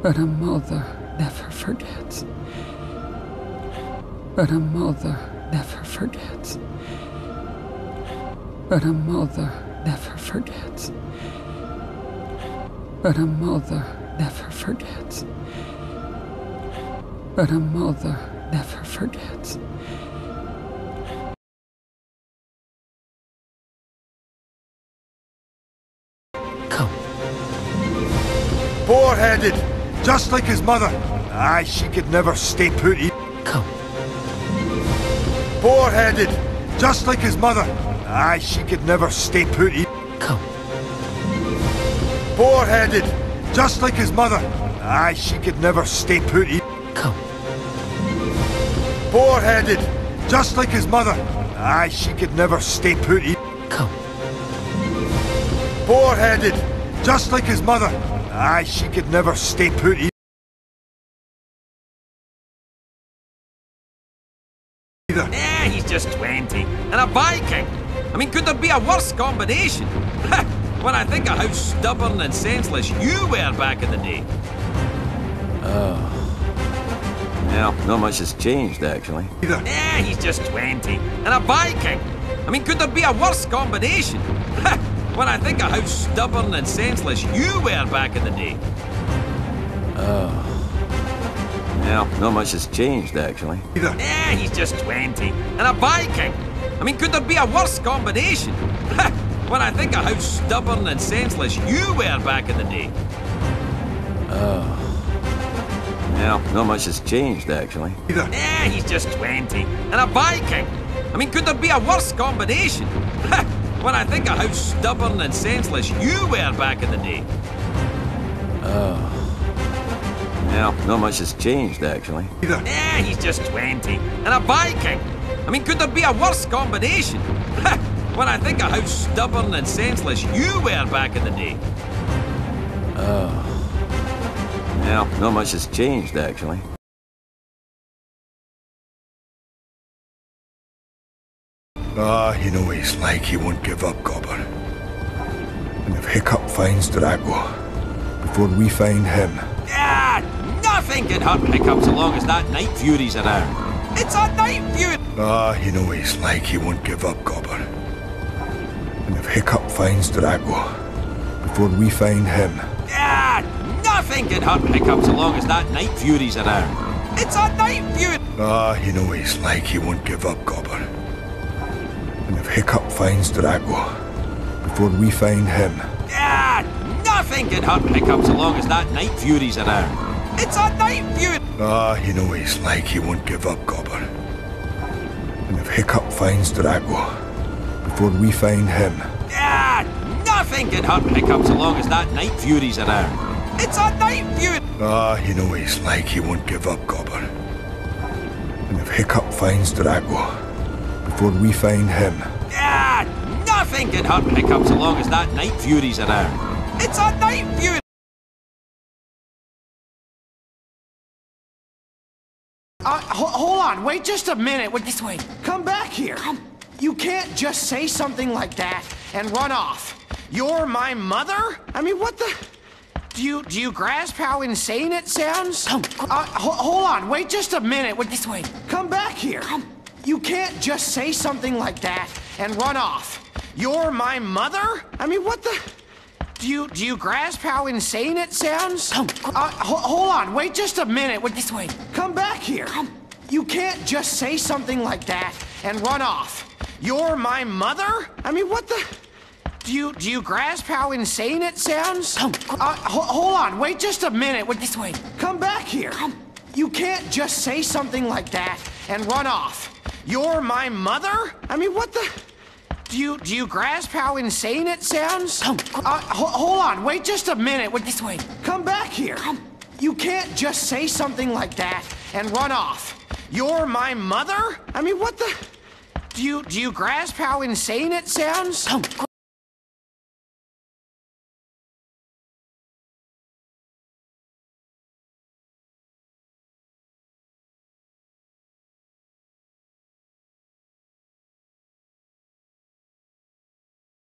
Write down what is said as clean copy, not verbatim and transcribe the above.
But a mother never forgets. But a mother never forgets. But a mother never forgets. But a mother never forgets. But a mother never forgets. Come. Boar-headed, just like his mother. Aye, she could never stay put. Come. Boar-headed, just like his mother. Aye, she could never stay put. Come. Boar-headed, just like his mother. Aye, she could never stay put. Come. Boar-headed, just like his mother. Aye, she could never stay put. Come. Boar-headed, just like his mother. Aye, she could never stay put. Yeah, he's just 20. And a Viking! I mean, could there be a worse combination? When I think of how stubborn and senseless you were back in the day. Oh. Well, not much has changed, actually. Yeah, he's just 20. And a Viking! I mean, could there be a worse combination? When I think of how stubborn and senseless you were back in the day. Oh. Well, not much has changed, actually. Yeah, he's just 20. And a Viking! I mean, could there be a worse combination? When I think of how stubborn and senseless you were back in the day. Oh. Well, not much has changed, actually. Yeah, he's just 20. And a Viking! I mean, could there be a worse combination? When I think of how stubborn and senseless you were back in the day. Oh. Well, not much has changed, actually. Yeah, he's just 20. And a Viking! I mean, could there be a worse combination? When I think of how stubborn and senseless you were back in the day. Oh. Well, not much has changed, actually. Ah, you know what he's like, he won't give up, Gobber. And if Hiccup finds Drago, before we find him... Ah, nothing can hurt Hiccup so long as that Night Fury's around. It's a Night Fury! Ah, you know what he's like, he won't give up, Gobber. And if Hiccup finds Drago, before we find him... Ah, nothing can hurt Hiccup so long as that Night Fury's around. It's a Night Fury! Ah, you know what he's like, he won't give up, Gobber. And if Hiccup finds Drago, before we find him... Ah, nothing can hurt Hiccup so long as that Night Fury's around. It's a Night Fury! Ah, you know what he's like, he won't give up, Gobber. And if Hiccup finds Drago, before we find him... Ah, nothing can hurt Hiccup so long as that Night Fury's around. It's a Night Fury! Ah, you know what he's like, he won't give up, Gobber. And if Hiccup finds Drago, before we find him... Ah, nothing can hurt Hiccup so long as that Night Fury's around. It's a Night Fury! Hold on, wait just a minute. This way. Come back here. Come. You can't just say something like that and run off. You're my mother? I mean, what the... Do you grasp how insane it sounds? Come. Hold on, wait just a minute. This way. Come back here. Come. You can't just say something like that and run off. You're my mother? I mean, what the... Do you grasp how insane it sounds? Come. Hold on, wait just a minute. This way. Come back here. Come. You can't just say something like that and run off. You're my mother? I mean, what the... Do you grasp how insane it sounds? Come. Hold on, wait just a minute. This way. Come back here. Come. You can't just say something like that and run off. You're my mother? I mean, what the... Do you grasp how insane it sounds? Come. Hold on, wait just a minute. This way. Come back here. Come. You can't just say something like that and run off. You're my mother? I mean, what the... Do you grasp how insane it sounds? Come.